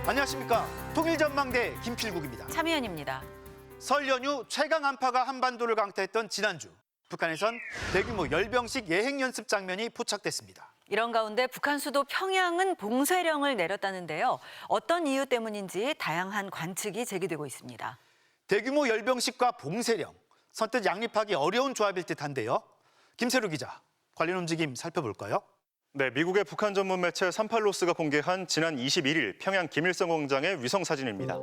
안녕하십니까. 통일전망대 김필국입니다. 차미연입니다. 설 연휴 최강 한파가 한반도를 강타했던 지난주, 북한에선 대규모 열병식 예행 연습 장면이 포착됐습니다. 이런 가운데 북한 수도 평양은 봉쇄령을 내렸다는데요. 어떤 이유 때문인지 다양한 관측이 제기되고 있습니다. 대규모 열병식과 봉쇄령, 선뜻 양립하기 어려운 조합일 듯한데요. 김세루 기자, 관련 움직임 살펴볼까요? 네, 미국의 북한 전문 매체 삼팔로스가 공개한 지난 21일 평양 김일성 광장의 위성 사진입니다.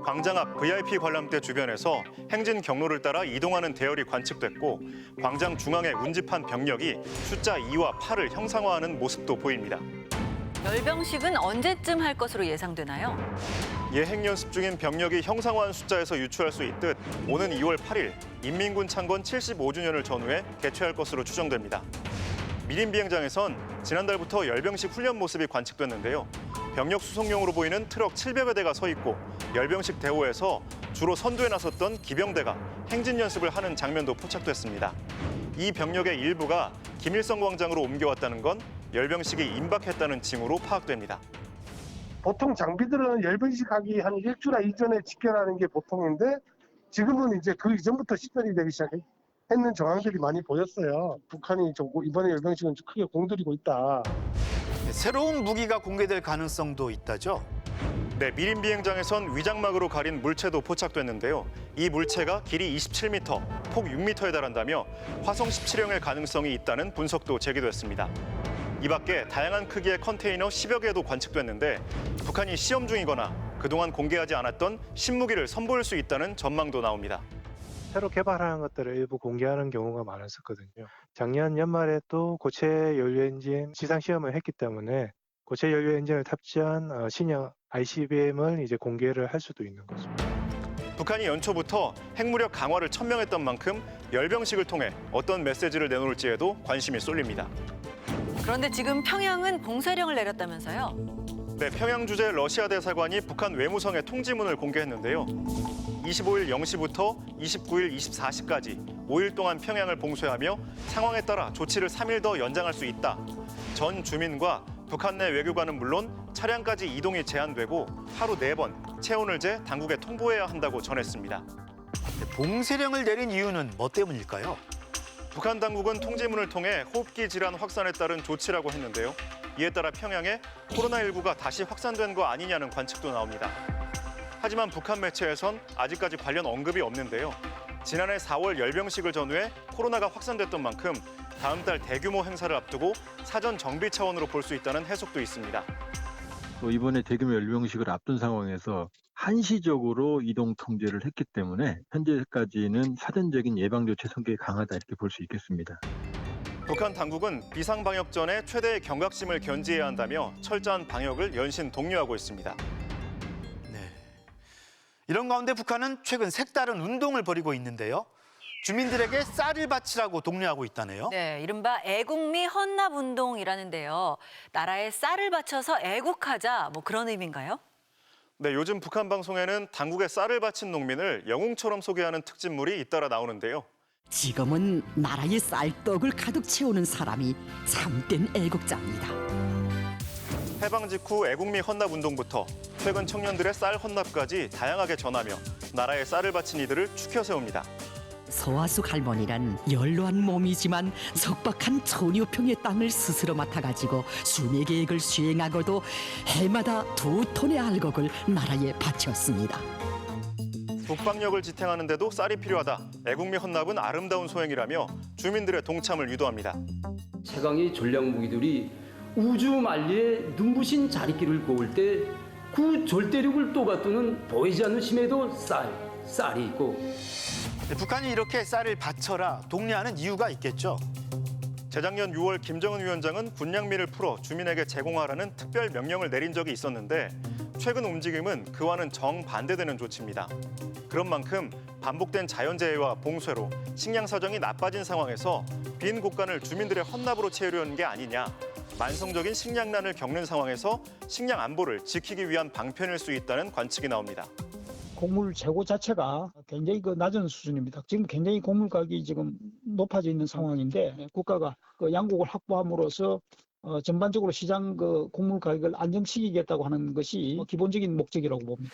광장 앞 VIP 관람대 주변에서 행진 경로를 따라 이동하는 대열이 관측됐고, 광장 중앙에 운집한 병력이 숫자 2와 8을 형상화하는 모습도 보입니다. 열병식은 언제쯤 할 것으로 예상되나요? 예행 연습 중인 병력이 형상화한 숫자에서 유추할 수 있듯 오는 2월 8일 인민군 창건 75주년을 전후해 개최할 것으로 추정됩니다. 미림 비행장에선 지난달부터 열병식 훈련 모습이 관측됐는데요. 병력 수송용으로 보이는 트럭 700여 대가 서 있고, 열병식 대호에서 주로 선두에 나섰던 기병대가 행진 연습을 하는 장면도 포착됐습니다. 이 병력의 일부가 김일성 광장으로 옮겨왔다는 건 열병식이 임박했다는 징후로 파악됩니다. 보통 장비들은 열병식 하기 한 일주일 이전에 집결하는 게 보통인데, 지금은 이제 그 이전부터 시전이 되기 시작했는 정황들이 많이 보였어요. 북한이 이번에 열병식은 크게 공들이고 있다. 새로운 무기가 공개될 가능성도 있다죠? 네, 미림 비행장에선 위장막으로 가린 물체도 포착됐는데요. 이 물체가 길이 27m, 폭 6m에 달한다며 화성 17형의 가능성이 있다는 분석도 제기됐습니다. 이 밖에 다양한 크기의 컨테이너 10여 개도 관측됐는데, 북한이 시험 중이거나 그동안 공개하지 않았던 신무기를 선보일 수 있다는 전망도 나옵니다. 새로 개발하는 것들을 일부 공개하는 경우가 많았었거든요. 작년 연말에 또 고체 연료 엔진 지상 시험을 했기 때문에 고체 연료 엔진을 탑재한 신형 ICBM을 이제 공개를 할 수도 있는 거죠. 북한이 연초부터 핵무력 강화를 천명했던 만큼 열병식을 통해 어떤 메시지를 내놓을지에도 관심이 쏠립니다. 그런데 지금 평양은 봉쇄령을 내렸다면서요? 네, 평양 주재 러시아 대사관이 북한 외무성에 통지문을 공개했는데요. 25일 0시부터 29일 24시까지 5일 동안 평양을 봉쇄하며 상황에 따라 조치를 3일 더 연장할 수 있다. 전 주민과 북한 내 외교관은 물론 차량까지 이동이 제한되고 하루 4번 체온을 재 당국에 통보해야 한다고 전했습니다. 봉쇄령을 내린 이유는 뭐 때문일까요? 북한 당국은 통지문을 통해 호흡기 질환 확산에 따른 조치라고 했는데요. 이에 따라 평양에 코로나19가 다시 확산된 거 아니냐는 관측도 나옵니다. 하지만 북한 매체에선 아직까지 관련 언급이 없는데요. 지난해 4월 열병식을 전후해 코로나가 확산됐던 만큼 다음 달 대규모 행사를 앞두고 사전 정비 차원으로 볼 수 있다는 해석도 있습니다. 또 이번에 대규모 열병식을 앞둔 상황에서 한시적으로 이동 통제를 했기 때문에 현재까지는 사전적인 예방조치 성격이 강하다 이렇게 볼 수 있겠습니다. 북한 당국은 비상방역 전에 최대의 경각심을 견지해야 한다며 철저한 방역을 연신 독려하고 있습니다. 네. 이런 가운데 북한은 최근 색다른 운동을 벌이고 있는데요. 주민들에게 쌀을 바치라고 독려하고 있다네요. 네, 이른바 애국미 헌납운동이라는데요. 나라에 쌀을 바쳐서 애국하자, 뭐 그런 의미인가요? 네, 요즘 북한 방송에는 당국에 쌀을 바친 농민을 영웅처럼 소개하는 특집물이 잇따라 나오는데요. 지금은 나라의 쌀떡을 가득 채우는 사람이 참된 애국자입니다. 해방 직후 애국미 헌납운동부터 최근 청년들의 쌀 헌납까지 다양하게 전하며 나라에 쌀을 바친 이들을 추켜 세웁니다. 서화숙 할머니란 연로한 몸이지만 석박한 천여평의 땅을 스스로 맡아가지고 수매 계획을 수행하고도 해마다 2톤의 알곡을 나라에 바쳤습니다. 북방역을 지탱하는데도 쌀이 필요하다. 애국미 헌납은 아름다운 소행이라며 주민들의 동참을 유도합니다. 최강의 전략무기들이 우주 만리에 눈부신 자리길을 그을 때 그 절대력을 또받드는 보이지 않는 심에도 쌀이 있고. 북한이 이렇게 쌀을 바쳐라 독려하는 이유가 있겠죠. 재작년 6월 김정은 위원장은 군량미를 풀어 주민에게 제공하라는 특별 명령을 내린 적이 있었는데, 최근 움직임은 그와는 정반대되는 조치입니다. 그런 만큼 반복된 자연재해와 봉쇄로 식량 사정이 나빠진 상황에서 빈 곳간을 주민들의 헌납으로 채우려는 게 아니냐. 만성적인 식량난을 겪는 상황에서 식량 안보를 지키기 위한 방편일 수 있다는 관측이 나옵니다. 곡물 재고 자체가 굉장히 낮은 수준입니다. 지금 굉장히 곡물 가격이 지금 높아져 있는 상황인데, 국가가 양곡을 확보함으로써 전반적으로 시장 곡물 가격을 안정시키겠다고 하는 것이 기본적인 목적이라고 봅니다.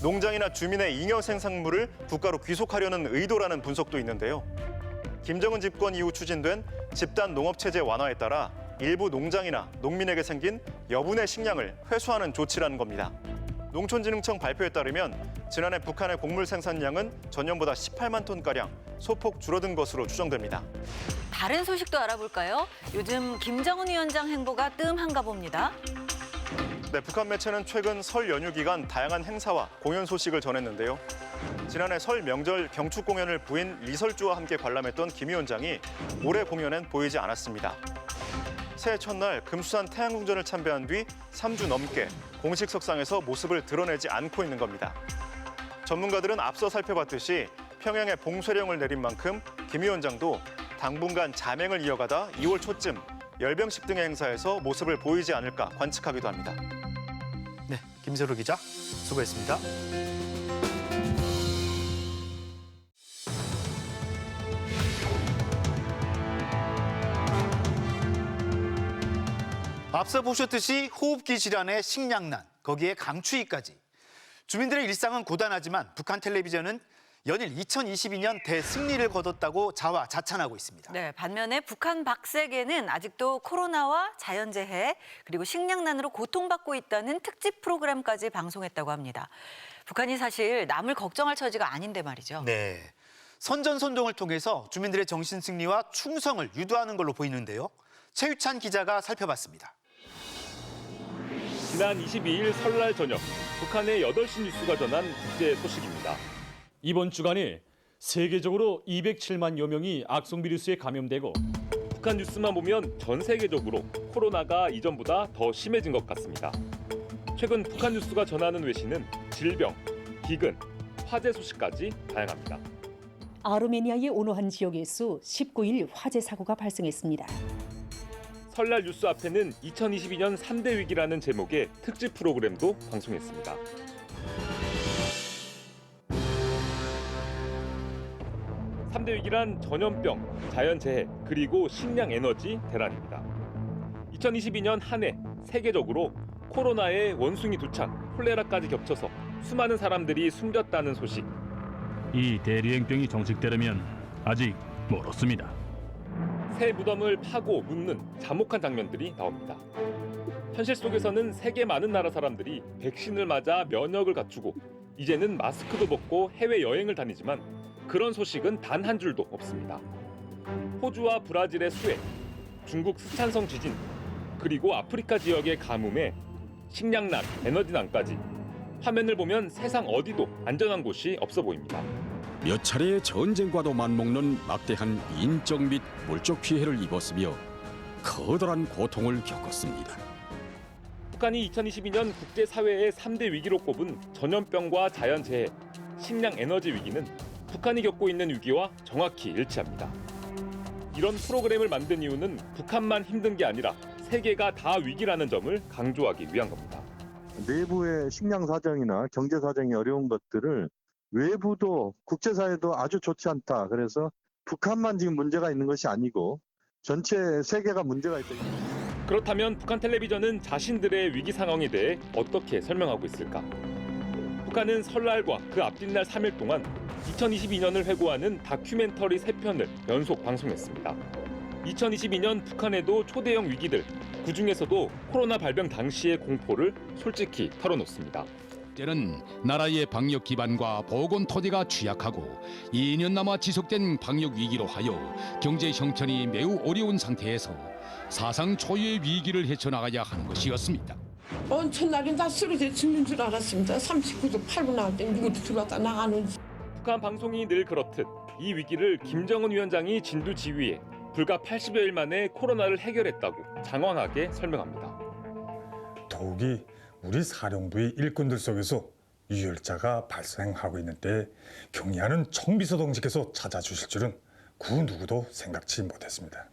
농장이나 주민의 잉여 생산물을 국가로 귀속하려는 의도라는 분석도 있는데요. 김정은 집권 이후 추진된 집단 농업체제 완화에 따라 일부 농장이나 농민에게 생긴 여분의 식량을 회수하는 조치라는 겁니다. 농촌진흥청 발표에 따르면 지난해 북한의 곡물 생산량은 전년보다 18만 톤가량 소폭 줄어든 것으로 추정됩니다. 다른 소식도 알아볼까요? 요즘 김정은 위원장 행보가 뜸한가 봅니다. 네, 북한 매체는 최근 설 연휴 기간 다양한 행사와 공연 소식을 전했는데요. 지난해 설 명절 경축 공연을 부인 리설주와 함께 관람했던 김 위원장이 올해 공연엔 보이지 않았습니다. 새해 첫날 금수산 태양궁전을 참배한 뒤 3주 넘게 공식 석상에서 모습을 드러내지 않고 있는 겁니다. 전문가들은 앞서 살펴봤듯이 평양에 봉쇄령을 내린 만큼 김 위원장도 당분간 자맹을 이어가다 2월 초쯤 열병식 등의 행사에서 모습을 보이지 않을까 관측하기도 합니다. 네, 김세로 기자 수고했습니다. 앞서 보셨듯이 호흡기 질환에 식량난, 거기에 강추위까지. 주민들의 일상은 고단하지만 북한 텔레비전은 연일 2022년 대승리를 거뒀다고 자화자찬하고 있습니다. 네, 반면에 북한 박세계는 아직도 코로나와 자연재해 그리고 식량난으로 고통받고 있다는 특집 프로그램까지 방송했다고 합니다. 북한이 사실 남을 걱정할 처지가 아닌데 말이죠. 네, 선전선동을 통해서 주민들의 정신승리와 충성을 유도하는 걸로 보이는데요. 최유찬 기자가 살펴봤습니다. 지난 22일 설날 저녁 북한의 8시 뉴스가 전한 국제 소식입니다. 이번 주간에 세계적으로 207만여 명이 악성 비루스에 감염되고 북한 뉴스만 보면 전 세계적으로 코로나가 이전보다 더 심해진 것 같습니다. 최근 북한 뉴스가 전하는 외신은 질병, 기근, 화재 소식까지 다양합니다. 아르메니아의 온화한 지역에서 19일 화재 사고가 발생했습니다. 설날 뉴스 앞에는 2022년 3대 위기라는 제목의 특집 프로그램도 방송했습니다. (3대) 위기란 전염병, 자연재해, 그리고 식량 에너지 대란입니다. 2022년 한 해 세계적으로 코로나의 원숭이 두창, 콜레라까지 겹쳐서 수많은 사람들이 숨졌다는 소식. 이 대류행병이 종식되려면 아직 멀었습니다. 새 무덤을 파고 묻는 참혹한 장면들이 나옵니다. 현실 속에서는 세계 많은 나라 사람들이 백신을 맞아 면역을 갖추고 이제는 마스크도 벗고 해외여행을 다니지만 그런 소식은 단 한 줄도 없습니다. 호주와 브라질의 수해, 중국 스촨성 지진, 그리고 아프리카 지역의 가뭄에 식량난, 에너지난까지 화면을 보면 세상 어디도 안전한 곳이 없어 보입니다. 몇 차례의 전쟁과도 맞먹는 막대한 인적 및 물적 피해를 입었으며 커다란 고통을 겪었습니다. 북한이 2022년 국제사회의 3대 위기로 꼽은 전염병과 자연재해, 식량 에너지 위기는 북한이 겪고 있는 위기와 정확히 일치합니다. 이런 프로그램을 만든 이유는 북한만 힘든 게 아니라 세계가 다 위기라는 점을 강조하기 위한 겁니다. 내부의 식량 사정이나 경제 사정이 어려운 것들을 외부도 국제사회도 아주 좋지 않다. 그래서 북한만 지금 문제가 있는 것이 아니고 전체 세계가 문제가 있다. 그렇다면 북한 텔레비전은 자신들의 위기 상황에 대해 어떻게 설명하고 있을까? 북한은 설날과 그 앞뒷날 3일 동안 2022년을 회고하는 다큐멘터리 3편을 연속 방송했습니다. 2022년 북한에도 초대형 위기들, 그중에서도 코로나 발병 당시의 공포를 솔직히 털어놓습니다. 때는 나라의 방역 기반과 보건 토대가 취약하고 2년 남아 지속된 방역 위기로 하여 경제 형편이 매우 어려운 상태에서 사상 초유의 위기를 헤쳐나가야 하는 것이었습니다. 첫날에 나 쓰러져 죽는 줄 알았습니다. 39도 8분 나올 때 누구도 들어왔다 나가는지. 북한 방송이 늘 그렇듯 이 위기를 김정은 위원장이 진두 지휘해 불과 80여일 만에 코로나를 해결했다고 장황하게 설명합니다. 더욱이 우리 사령부의 일꾼들 속에서 유혈자가 발생하고 있는데 경의하는 정비서동지께서 찾아주실 줄은 그 누구도 생각지 못했습니다.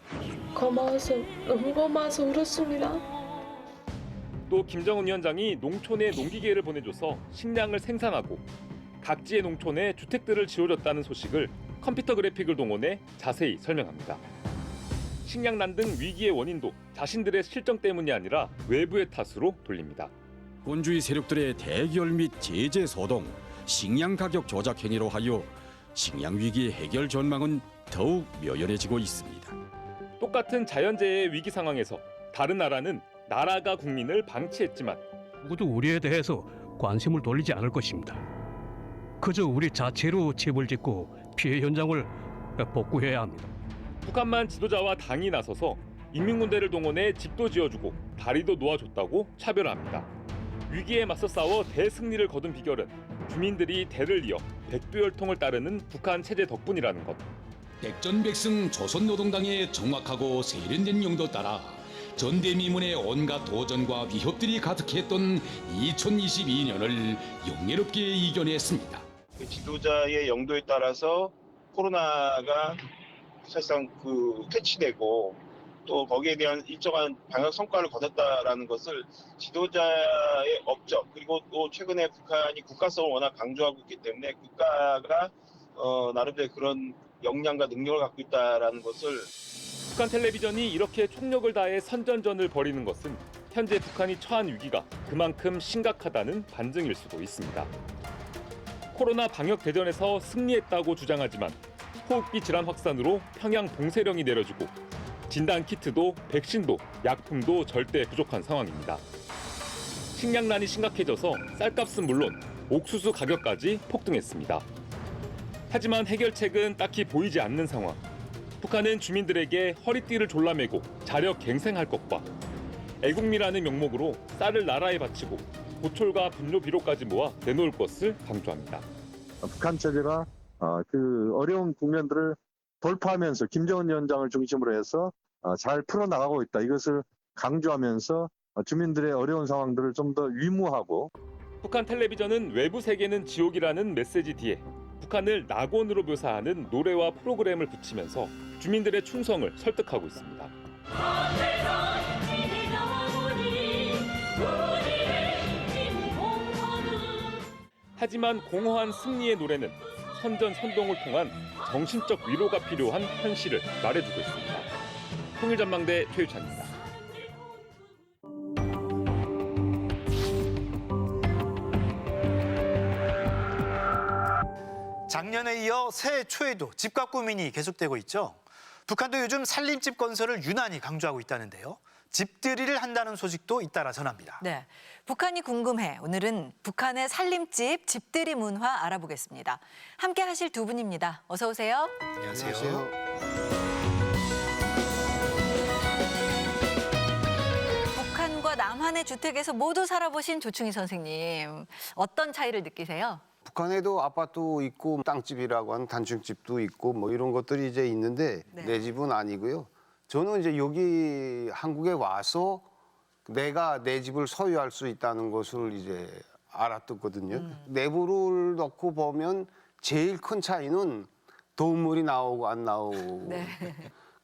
고마워서 너무 고마워서 울었습니다. 또 김정은 위원장이 농촌에 농기계를 보내줘서 식량을 생산하고 각지의 농촌에 주택들을 지어줬다는 소식을 컴퓨터 그래픽을 동원해 자세히 설명합니다. 식량난 등 위기의 원인도 자신들의 실정 때문이 아니라 외부의 탓으로 돌립니다. 군주의 세력들의 대결 및 제재 소동, 식량 가격 조작 행위로 하여 식량 위기의 해결 전망은 더욱 묘연해지고 있습니다. 똑같은 자연재해의 위기 상황에서 다른 나라는 나라가 국민을 방치했지만 누구도 우리에 대해서 관심을 돌리지 않을 것입니다. 그저 우리 자체로 집을 짓고 피해 현장을 복구해야 합니다. 북한만 지도자와 당이 나서서 인민군대를 동원해 집도 지어주고 다리도 놓아줬다고 차별합니다. 위기에 맞서 싸워 대승리를 거둔 비결은 주민들이 대를 이어 백두혈통을 따르는 북한 체제 덕분이라는 것. 백전백승 조선노동당의 정확하고 세련된 용도 따라 전대미문의 온갖 도전과 위협들이 가득했던 2022년을 영예롭게 이겨냈습니다. 지도자의 용도에 따라서 코로나가 사실상 퇴치되고 또 거기에 대한 일정한 방역 성과를 거뒀다라는 것을 지도자의 업적 그리고 또 최근에 북한이 국가성을 워낙 강조하고 있기 때문에 국가가 나름대로 그런 역량과 능력을 갖고 있다라는 것을 북한 텔레비전이 이렇게 총력을 다해 선전전을 벌이는 것은 현재 북한이 처한 위기가 그만큼 심각하다는 반증일 수도 있습니다. 코로나 방역 대전에서 승리했다고 주장하지만 호흡기 질환 확산으로 평양 봉쇄령이 내려지고 진단 키트도 백신도 약품도 절대 부족한 상황입니다. 식량난이 심각해져서 쌀값은 물론 옥수수 가격까지 폭등했습니다. 하지만 해결책은 딱히 보이지 않는 상황. 북한은 주민들에게 허리띠를 졸라매고 자력 갱생할 것과 애국미라는 명목으로 쌀을 나라에 바치고 고철과 분뇨 비료까지 모아 내놓을 것을 강조합니다. 북한 체제가 그 어려운 국면들을 돌파하면서 김정은 위원장을 중심으로 해서 잘 풀어나가고 있다. 이것을 강조하면서 주민들의 어려운 상황들을 좀 더 위무하고 북한 텔레비전은 외부 세계는 지옥이라는 메시지 뒤에 북한을 낙원으로 묘사하는 노래와 프로그램을 붙이면서 주민들의 충성을 설득하고 있습니다. 하지만 공허한 승리의 노래는 선전선동을 통한 정신적 위로가 필요한 현실을 말해주고 있습니다. 통일전망대 최유찬입니다. 작년에 이어 새해 초에도 집값 고민이 계속되고 있죠. 북한도 요즘 살림집 건설을 유난히 강조하고 있다는데요. 집들이를 한다는 소식도 잇따라 전합니다. 네, 북한이 궁금해. 오늘은 북한의 살림집, 집들이 문화 알아보겠습니다. 함께 하실 두 분입니다. 어서 오세요. 안녕하세요. 북한과 남한의 주택에서 모두 살아보신 조충희 선생님. 어떤 차이를 느끼세요? 북한에도 아파트 있고 땅집이라고 하는 단층집도 있고 뭐 이런 것들이 이제 있는데 네. 내 집은 아니고요. 저는 이제 여기 한국에 와서 내가 내 집을 소유할 수 있다는 것을 이제 알았거든요. 내부를 넣고 보면 제일 큰 차이는 도움물이 나오고 안 나오고 네.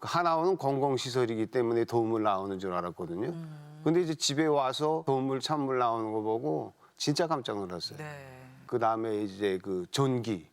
하나는 공공시설이기 때문에 도움물 나오는 줄 알았거든요. 근데 이제 집에 와서 도움물 찬물 나오는 거 보고 진짜 깜짝 놀랐어요. 네. 그 다음에 이제 그 전기.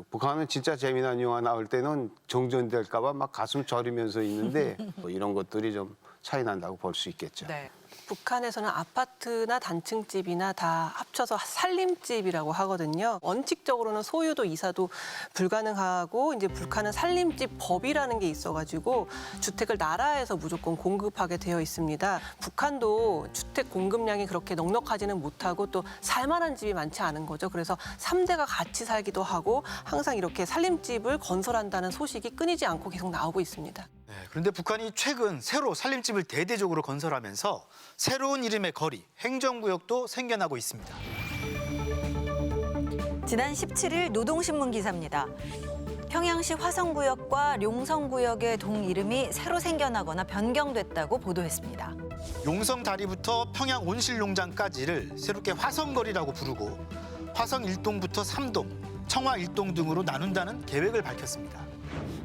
북한은 진짜 재미난 영화 나올 때는 정전될까봐 막 가슴 저리면서 있는데 뭐 이런 것들이 좀 차이 난다고 볼 수 있겠죠. 네. 북한에서는 아파트나 단층집이나 다 합쳐서 살림집이라고 하거든요. 원칙적으로는 소유도 이사도 불가능하고 이제 북한은 살림집 법이라는 게 있어가지고 주택을 나라에서 무조건 공급하게 되어 있습니다. 북한도 주택 공급량이 그렇게 넉넉하지는 못하고 또 살만한 집이 많지 않은 거죠. 그래서 3대가 같이 살기도 하고 항상 이렇게 살림집을 건설한다는 소식이 끊이지 않고 계속 나오고 있습니다. 네, 그런데 북한이 최근 새로 살림집을 대대적으로 건설하면서 새로운 이름의 거리, 행정구역도 생겨나고 있습니다. 지난 17일 노동신문 기사입니다. 평양시 화성구역과 룡성구역의 동 이름이 새로 생겨나거나 변경됐다고 보도했습니다. 용성 다리부터 평양 온실농장까지를 새롭게 화성거리라고 부르고 화성 1동부터 3동, 청화 1동 등으로 나눈다는 계획을 밝혔습니다.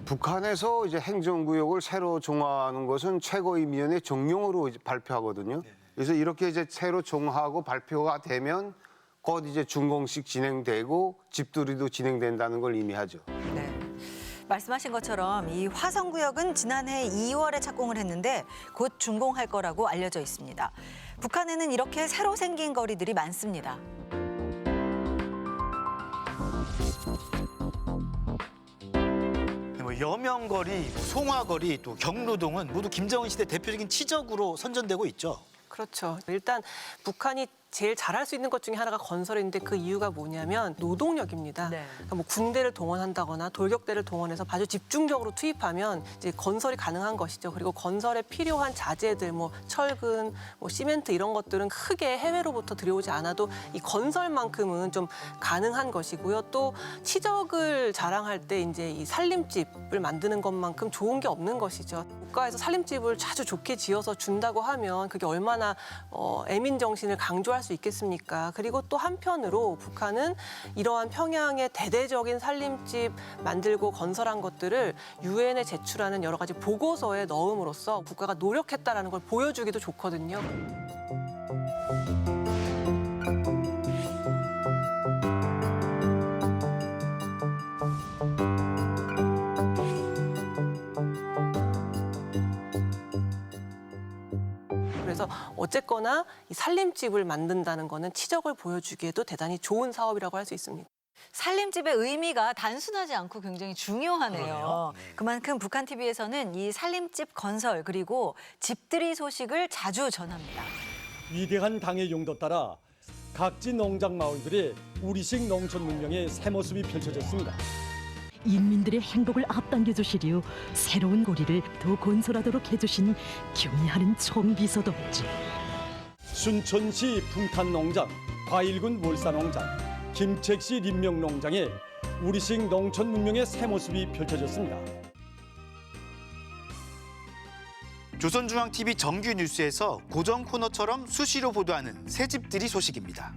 북한에서 이제 행정구역을 새로 정하는 것은 최고임위원회 정령으로 이제 발표하거든요. 그래서 이렇게 이제 새로 정하고 발표가 되면 곧 이제 준공식 진행되고 집들이도 진행된다는 걸 의미하죠. 네. 말씀하신 것처럼 이 화성구역은 지난해 2월에 착공을 했는데 곧 준공할 거라고 알려져 있습니다. 북한에는 이렇게 새로 생긴 거리들이 많습니다. 뭐 여명거리, 송화거리, 또 경로동은 모두 김정은 시대 대표적인 치적으로 선전되고 있죠. 그렇죠. 일단 북한이 제일 잘할 수 있는 것 중에 하나가 건설인데 그 이유가 뭐냐면 노동력입니다. 그러니까 뭐 군대를 동원한다거나 돌격대를 동원해서 아주 집중적으로 투입하면 이제 건설이 가능한 것이죠. 그리고 건설에 필요한 자재들, 뭐 철근, 뭐 시멘트 이런 것들은 크게 해외로부터 들여오지 않아도 이 건설만큼은 좀 가능한 것이고요. 또 치적을 자랑할 때 이제 이 살림집을 만드는 것만큼 좋은 게 없는 것이죠. 국가에서 살림집을 아주 좋게 지어서 준다고 하면 그게 얼마나 애민 정신을 강조할 수 있겠습니까? 그리고 또 한편으로 북한은 이러한 평양의 대대적인 살림집 만들고 건설한 것들을 유엔에 제출하는 여러 가지 보고서에 넣음으로써 국가가 노력했다라는 걸 보여주기도 좋거든요. 그래서 어쨌거나 이 살림집을 만든다는 거는 치적을 보여주기에도 대단히 좋은 사업이라고 할 수 있습니다. 살림집의 의미가 단순하지 않고 굉장히 중요하네요. 그러네요. 그만큼 북한 TV에서는 이 살림집 건설 그리고 집들이 소식을 자주 전합니다. 위대한 당의 용도 따라 각지 농장 마을들의 우리식 농촌 문명의 새 모습이 펼쳐졌습니다. 인민들의 행복을 앞당겨 주시려 새로운 고리를 더 건설하도록 해주신 경의하는 총비서동지. 순천시 풍탄농장, 과일군 월사농장, 김책시 림명농장에 우리식 농촌 문명의 새 모습이 펼쳐졌습니다. 조선중앙TV 정규 뉴스에서 고정 코너처럼 수시로 보도하는 새집들이 소식입니다.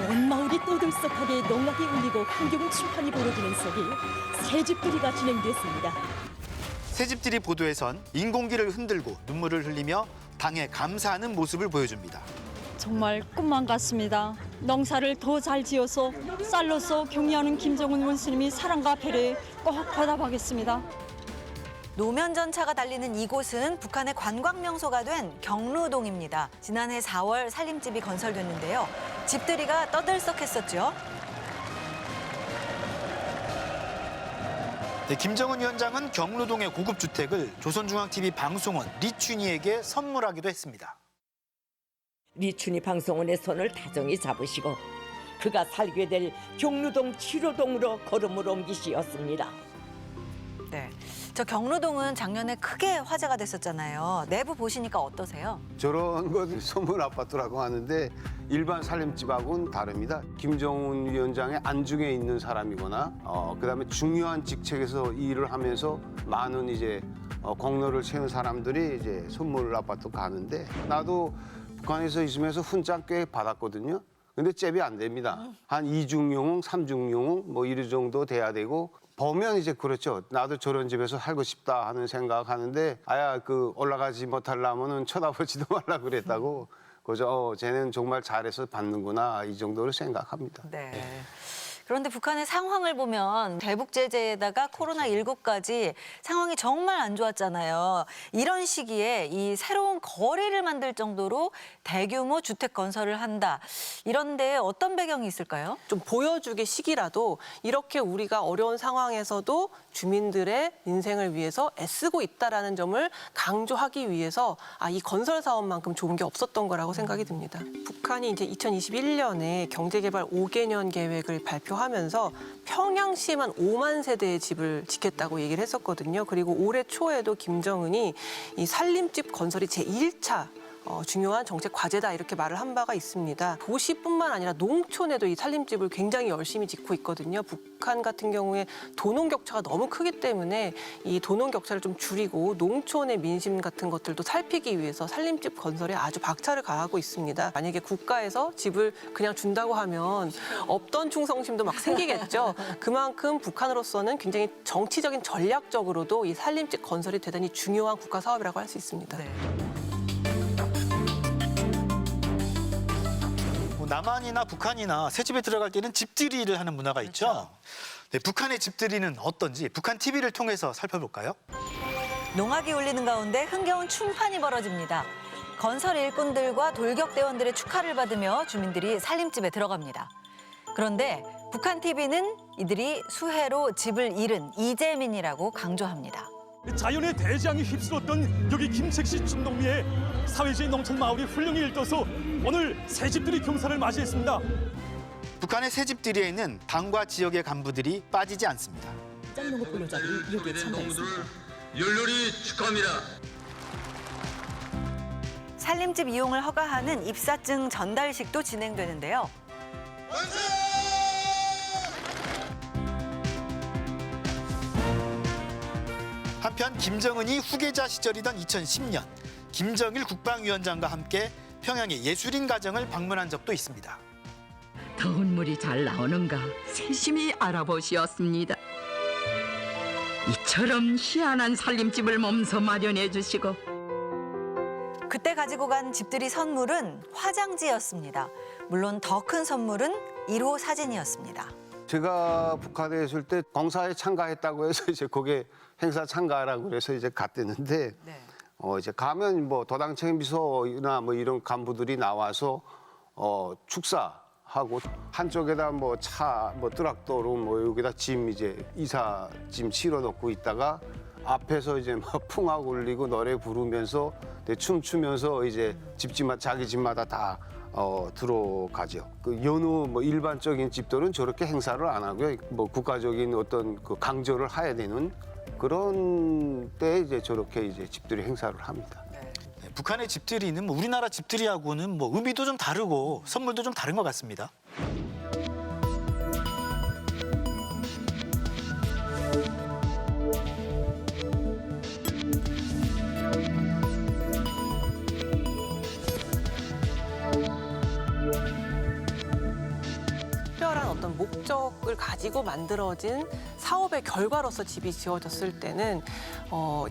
온 마을이 떠들썩하게 농락이 울리고 흥겨운 심판이 벌어지는 속에 새집들이가 진행됐습니다. 새집들이 보도에선 인공기를 흔들고 눈물을 흘리며 당에 감사하는 모습을 보여줍니다. 정말 꿈만 같습니다. 농사를 더 잘 지어서 쌀로서 경의하는 김정은 원수님이 사랑과 배려에 꼭 보답하겠습니다. 노면 전차가 달리는 이곳은 북한의 관광 명소가 된 경로동입니다. 지난해 4월 살림집이 건설됐는데요. 집들이가 떠들썩했었죠. 네, 김정은 위원장은 경로동의 고급 주택을 조선중앙TV 방송원 리춘희에게 선물하기도 했습니다. 리춘희 방송원의 손을 다정히 잡으시고 그가 살게 될 경로동 7호동으로 걸음을 옮기시었습니다. 네, 저 경로동은 작년에 크게 화제가 됐었잖아요. 내부 보시니까 어떠세요? 저런 건 소문 아파트라고 하는데 일반 살림집하고는 다릅니다. 김정은 위원장의 안중에 있는 사람이거나 그다음에 중요한 직책에서 일을 하면서 많은 이제 공로를 세운 사람들이 이제 선물 아파트 가는데 나도 북한에서 있으면서 훈장 꽤 받았거든요. 근데 잽이 안 됩니다. 한 2중용, 3중용 뭐 이런 정도 돼야 되고 보면 이제 그렇죠. 나도 저런 집에서 살고 싶다 하는 생각하는데 아야 그 올라가지 못하려면은 쳐다보지도 말라 그랬다고. 그죠? 쟤는 정말 잘해서 받는구나 이 정도로 생각합니다. 네. 그런데 북한의 상황을 보면 대북 제재에다가 코로나19까지 상황이 정말 안 좋았잖아요. 이런 시기에 이 새로운 거리를 만들 정도로 대규모 주택 건설을 한다. 이런데 어떤 배경이 있을까요? 좀 보여주기 시기라도 이렇게 우리가 어려운 상황에서도 주민들의 인생을 위해서 애쓰고 있다라는 점을 강조하기 위해서 이 건설 사업만큼 좋은 게 없었던 거라고 생각이 듭니다. 북한이 이제 2021년에 경제개발 5개년 계획을 발표하면서 평양시에만 5만 세대의 집을 짓겠다고 얘기를 했었거든요. 그리고 올해 초에도 김정은이 이 살림집 건설이 제1차 중요한 정책 과제다 이렇게 말을 한 바가 있습니다. 도시뿐만 아니라 농촌에도 이 살림집을 굉장히 열심히 짓고 있거든요. 북한 같은 경우에 도농 격차가 너무 크기 때문에 이 도농 격차를 좀 줄이고 농촌의 민심 같은 것들도 살피기 위해서 살림집 건설에 아주 박차를 가하고 있습니다. 만약에 국가에서 집을 그냥 준다고 하면 없던 충성심도 막 생기겠죠. 그만큼 북한으로서는 굉장히 정치적인 전략적으로도 이 살림집 건설이 대단히 중요한 국가 사업이라고 할 수 있습니다. 네. 남한이나 북한이나 새집에 들어갈 때는 집들이를 하는 문화가 있죠. 네, 북한의 집들이는 어떤지 북한 TV를 통해서 살펴볼까요? 농악이 울리는 가운데 흥겨운 춤판이 벌어집니다. 건설 일꾼들과 돌격대원들의 축하를 받으며 주민들이 살림집에 들어갑니다. 그런데 북한 TV는 이들이 수해로 집을 잃은 이재민이라고 강조합니다. 자연의 대장이 휩쓸었던 여기 김책시 춘동리에 사회주의 농촌 마을이 훌륭히 일떠서 오늘 새 집들이 경사를 맞이했습니다. 북한의 새 집들이에는 당과 지역의 간부들이 빠지지 않습니다. 짱농업 근로자들이 여기에 참가했습니다. 열렬히 축하합니다. 살림집 이용을 허가하는 입사증 전달식도 진행되는데요. 한편 김정은이 후계자 시절이던 2010년 김정일 국방위원장과 함께 평양의 예술인 가정을 방문한 적도 있습니다. 더운 물이 잘 나오는가 세심히 알아보시었습니다. 이처럼 희한한 살림집을 몸소 마련해 주시고 그때 가지고 간 집들이 선물은 화장지였습니다. 물론 더 큰 선물은 1호 사진이었습니다. 제가 북한에 있을 때 봉사에 참가했다고 해서 이제 거기에 행사 참가라고 그래서 이제 갔댔는데 이제 가면 뭐 도당청 비서나 뭐 이런 간부들이 나와서 축사하고 한쪽에다 뭐 차, 뭐 트럭터로 뭐 여기다 짐 이제 이사 짐 실어 놓고 있다가 앞에서 이제 막 풍악 울리고 노래 부르면서 춤추면서 이제 집집마다 자기 집마다 다 들어가죠. 그 여느 뭐 일반적인 집들은 저렇게 행사를 안 하고요. 뭐 국가적인 어떤 그 강조를 해야 되는 그런 때 이제 저렇게 이제 집들이 행사를 합니다. 네, 북한의 집들이는 뭐 우리나라 집들이하고는 뭐 의미도 좀 다르고 선물도 좀 다른 것 같습니다. 특별한 어떤 목적을 가지고 만들어진 사업의 결과로서 집이 지어졌을 때는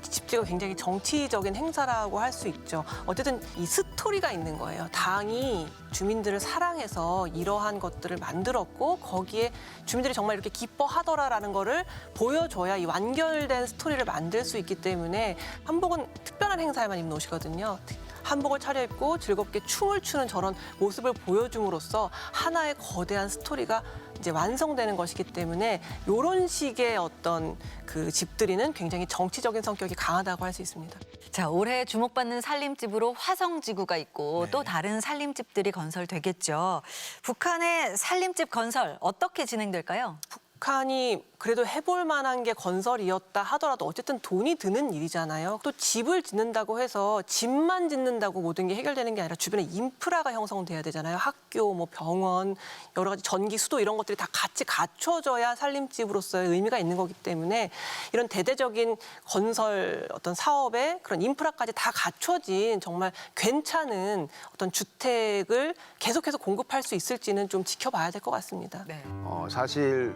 집지가 굉장히 정치적인 행사라고 할 수 있죠. 어쨌든 이 스토리가 있는 거예요. 당이 주민들을 사랑해서 이러한 것들을 만들었고 거기에 주민들이 정말 이렇게 기뻐하더라라는 거를 보여줘야 이 완결된 스토리를 만들 수 있기 때문에 한복은 특별한 행사에만 입는 옷이거든요. 한복을 차려입고 즐겁게 춤을 추는 저런 모습을 보여줌으로써 하나의 거대한 스토리가 이제 완성되는 것이기 때문에 이런 식의 어떤 그 집들이는 굉장히 정치적인 성격이 강하다고 할 수 있습니다. 자, 올해 주목받는 살림집으로 화성지구가 있고 네. 또 다른 살림집들이 건설되겠죠. 북한의 살림집 건설 어떻게 진행될까요? 북한이 그래도 해볼 만한 게 건설이었다 하더라도 어쨌든 돈이 드는 일이잖아요. 또 집을 짓는다고 해서 집만 짓는다고 모든 게 해결되는 게 아니라 주변에 인프라가 형성돼야 되잖아요. 학교, 뭐 병원, 여러 가지 전기, 수도 이런 것들이 다 같이 갖춰져야 살림집으로서의 의미가 있는 거기 때문에 이런 대대적인 건설 어떤 사업에 그런 인프라까지 다 갖춰진 정말 괜찮은 어떤 주택을 계속해서 공급할 수 있을지는 좀 지켜봐야 될 것 같습니다. 네. 사실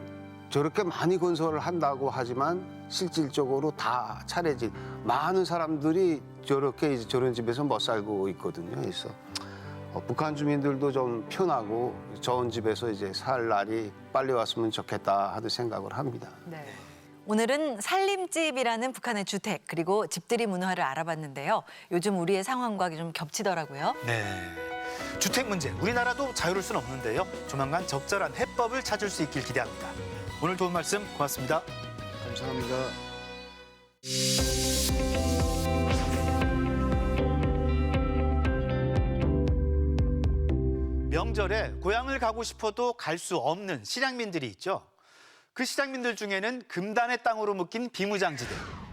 저렇게 많이 건설을 한다고 하지만 실질적으로 다 차려진 많은 사람들이 저렇게 이제 저런 집에서 못 살고 있거든요. 그래서 북한 주민들도 좀 편하고 좋은 집에서 이제 살 날이 빨리 왔으면 좋겠다 하는 생각을 합니다. 네. 오늘은 살림집이라는 북한의 주택 그리고 집들이 문화를 알아봤는데요. 요즘 우리의 상황과 좀 겹치더라고요. 네. 주택 문제, 우리나라도 자유로울 수는 없는데요. 조만간 적절한 해법을 찾을 수 있길 기대합니다. 오늘 도움 말씀 고맙습니다. 감사합니다. 명절에 고향을 가고 싶어도 갈 수 없는 실향민들이 있죠. 그 실향민들 중에는 금단의 땅으로 묶인 비무장지대,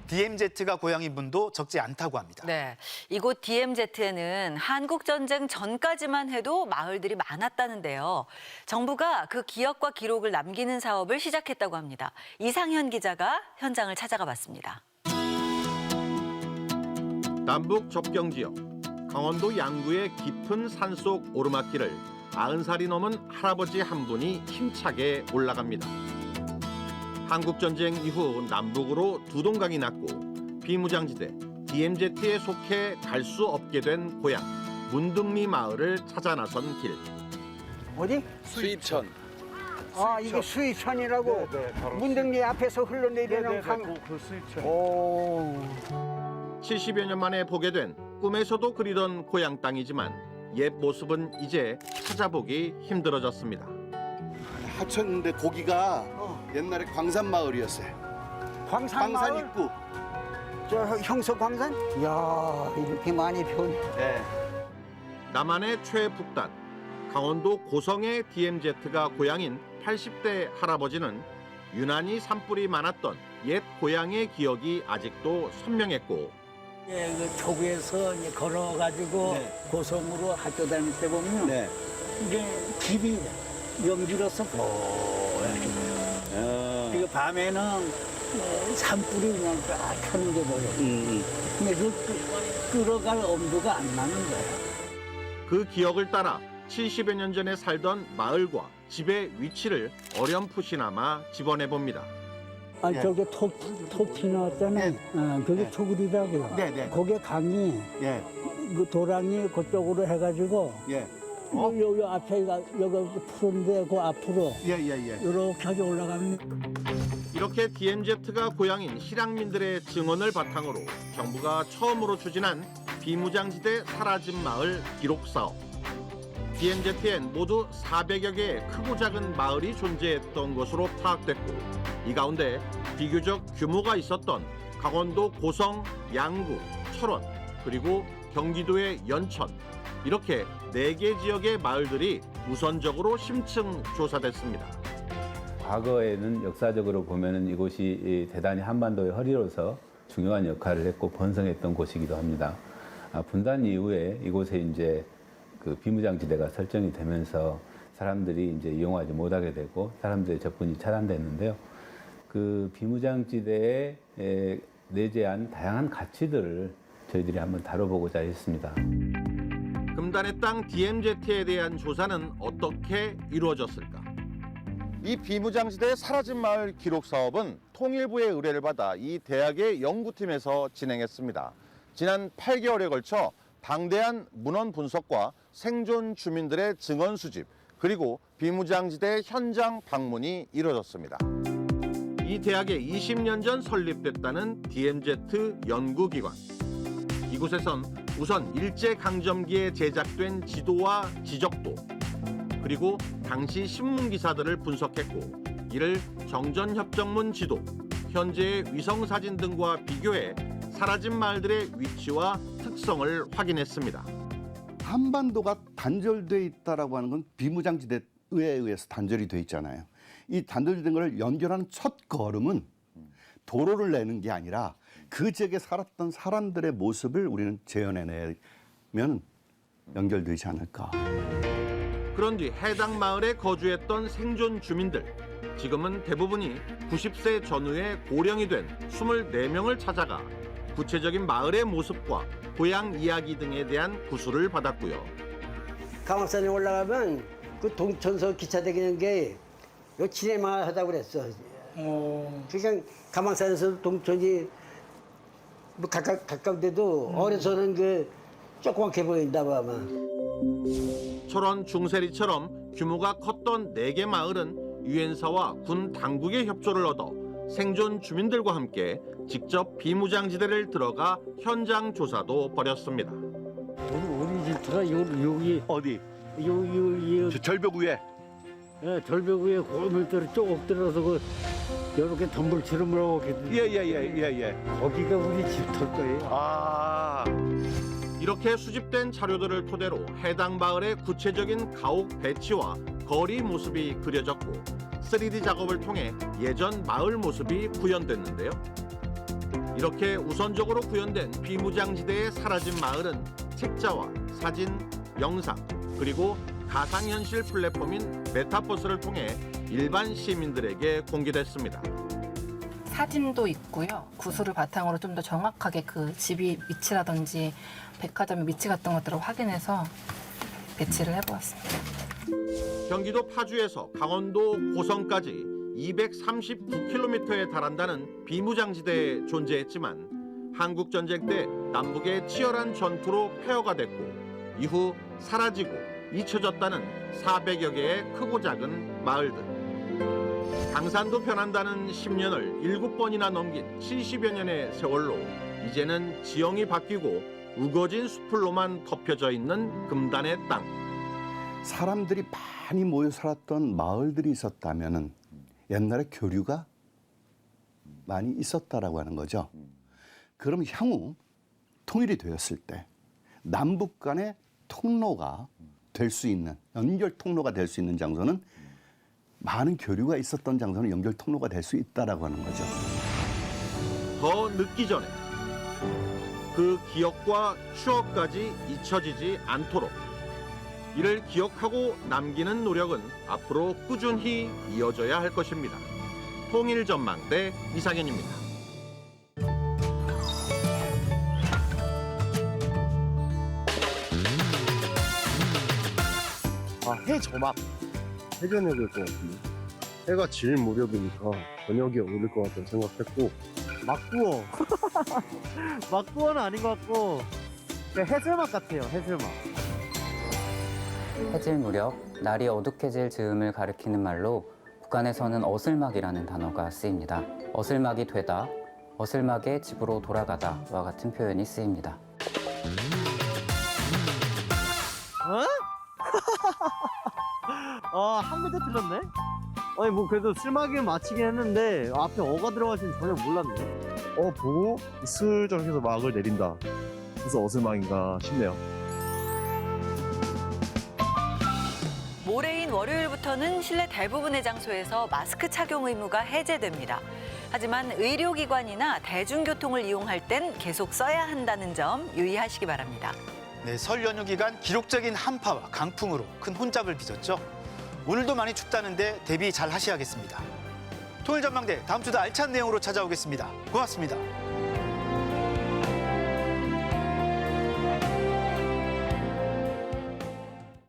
DMZ가 고향인 분도 적지 않다고 합니다. 네, 이곳 DMZ에는 한국전쟁 전까지만 해도 마을들이 많았다는데요. 정부가 그 기억과 기록을 남기는 사업을 시작했다고 합니다. 이상현 기자가 현장을 찾아가 봤습니다. 남북 접경 지역, 강원도 양구의 깊은 산속 오르막길을 90살이 넘은 할아버지 한 분이 힘차게 올라갑니다. 한국전쟁 이후 남북으로 두 동강이 났고 비무장지대 DMZ에 속해 갈 수 없게 된 고향 문둥리 마을을 찾아 나선 길. 어디? 수입천. 아, 이게 수이천이라고 문등리 앞에서 흘러내리는 강. 오. 70여 년 만에 보게 된 꿈에서도 그리던 고향 땅이지만 옛 모습은 이제 찾아보기 힘들어졌습니다. 하천인데 고기가 옛날에 광산마을이었어요. 광산 입구. 저 형서광산? 이야, 이렇게 많이 변해. 네. 남한의 최북단, 강원도 고성의 DMZ가 고향인 80대 할아버지는 유난히 산불이 많았던 옛 고향의 기억이 아직도 선명했고 예, 그 초구에서 이제 걸어가지고 고성으로 학교 다닐 때 보면 이게 길이 연기로서 그리고 밤에는 산불이 그냥 쫙 켜는 게 보여. 근데 그 끌어갈 엄두가 안 나는 거야. 그 기억을 따라 70여 년 전에 살던 마을과 집의 위치를 어렴풋이나마 집어내봅니다. 아, 저게 토피 나왔잖아요. 그게 초구리라고요. 거기에 강이, 그 도랑이 그쪽으로 해가지고, 여기 앞에, 여기 푸른데 그 앞으로, 이렇게 하게 올라가면. 이렇게 DMZ가 고향인 실향민들의 증언을 바탕으로 정부가 처음으로 추진한 비무장지대 사라진 마을 기록사업. DMZ엔 모두 400여 개의 크고 작은 마을이 존재했던 것으로 파악됐고 이 가운데 비교적 규모가 있었던 강원도 고성, 양구, 철원, 그리고 경기도의 연천 이렇게 4개 지역의 마을들이 우선적으로 심층 조사됐습니다. 과거에는 역사적으로 보면은 이곳이 대단히 한반도의 허리로서 중요한 역할을 했고 번성했던 곳이기도 합니다. 분단 이후에 이곳에 이제 그 비무장지대가 설정이 되면서 사람들이 이제 이용하지 못하게 되고 사람들의 접근이 차단됐는데요. 그 비무장지대에 내재한 다양한 가치들을 저희들이 한번 다뤄보고자 했습니다. 금단의 땅 DMZ에 대한 조사는 어떻게 이루어졌을까? 이 비무장지대의 사라진 마을 기록 사업은 통일부의 의뢰를 받아 이 대학의 연구팀에서 진행했습니다. 지난 8개월에 걸쳐 방대한 문헌 분석과 생존 주민들의 증언 수집, 그리고 비무장지대 현장 방문이 이뤄졌습니다. 이 대학에 20년 전 설립됐다는 DMZ 연구기관. 이곳에선 우선 일제강점기에 제작된 지도와 지적도, 그리고 당시 신문기사들을 분석했고 이를 정전협정문 지도, 현재의 위성사진 등과 비교해 사라진 마을들의 위치와 특성을 확인했습니다. 한반도가 단절돼 있다라고 하는 건 비무장지대에 의해서 단절이 돼 있잖아요. 이 단절된 것을 연결하는 첫 걸음은 도로를 내는 게 아니라 그 지역에 살았던 사람들의 모습을 우리는 재현해내면 연결되지 않을까. 그런 뒤 해당 마을에 거주했던 생존 주민들, 지금은 대부분이 90세 전후의 고령이 된 24명을 찾아가 구체적인 마을의 모습과 고향 이야기 등에 대한 구술을 받았고요. 가망산에 올라가면 그 동천서 기차대기 있는 게 요 지내마 하다고 그랬어. 그러니까 가망산에서 동천이 뭐 가까운데도 어려서는 그 조그맣게 보인다고 아마. 철원 중세리처럼 규모가 컸던 4개 마을은 유엔사와 군 당국의 협조를 얻어 생존 주민들과 함께 직접 비무장지대를 들어가 현장 조사도 벌였습니다. 우리 집터가 여기 어디? 여기 절벽 위에. 네, 절벽 위에 골물대로 쭉 들어서 그 이렇게 덤불처럼 하고 예. 거기가 우리 집터 거예요. 이렇게 수집된 자료들을 토대로 해당 마을의 구체적인 가옥 배치와 거리 모습이 그려졌고 3D 작업을 통해 예전 마을 모습이 구현됐는데요. 이렇게 우선적으로 구현된 비무장지대에 사라진 마을은 책자와 사진, 영상, 그리고 가상현실 플랫폼인 메타버스를 통해 일반 시민들에게 공개됐습니다. 사진도 있고요. 구술을 바탕으로 좀 더 정확하게 그 집이 위치라든지 백화점의 위치 같은 것들을 확인해서 배치를 해보았습니다. 경기도 파주에서 강원도 고성까지 239km에 달한다는 비무장지대에 존재했지만 한국전쟁 때 남북의 치열한 전투로 폐허가 됐고 이후 사라지고 잊혀졌다는 400여 개의 크고 작은 마을들. 강산도 변한다는 10년을 7번이나 넘긴 70여 년의 세월로 이제는 지형이 바뀌고 우거진 수풀로만 덮여져 있는 금단의 땅. 사람들이 많이 모여 살았던 마을들이 있었다면은 옛날에 교류가 많이 있었다라고 하는 거죠. 그럼 향후 통일이 되었을 때 남북 간의 통로가 될 수 있는, 연결 통로가 될 수 있는 장소는 많은 교류가 있었던 장소는 연결 통로가 될 수 있다라고 하는 거죠. 더 늦기 전에 그 기억과 추억까지 잊혀지지 않도록 이를 기억하고 남기는 노력은 앞으로 꾸준히 이어져야 할 것입니다. 통일전망대 이상현입니다. 해 저막 해전해야 될 것 같은데 해가 질 무렵이니까 저녁에 오를 것 같다는 생각했고 막구어 막구어는 아닌 것 같고 해슬막 같아요. 해슬막. 해질 무렵 날이 어둑해질 즈음을 가리키는 말로 북한에서는 어슬막이라는 단어가 쓰입니다. 어슬막이 되다, 어슬막에 집으로 돌아가다와 같은 표현이 쓰입니다. 한 글자 틀렸네? 아니 뭐 그래도 슬막이면 맞히긴 했는데 앞에 어가 들어갈지는 전혀 몰랐네. 보고 슬쩍 해서 막을 내린다. 그래서 어슬막인가 싶네요. 모레인 월요일부터는 실내 대부분의 장소에서 마스크 착용 의무가 해제됩니다. 하지만 의료기관이나 대중교통을 이용할 땐 계속 써야 한다는 점 유의하시기 바랍니다. 네, 설 연휴 기간 기록적인 한파와 강풍으로 큰 혼잡을 빚었죠. 오늘도 많이 춥다는데 대비 잘 하셔야겠습니다. 통일전망대 다음 주도 알찬 내용으로 찾아오겠습니다. 고맙습니다.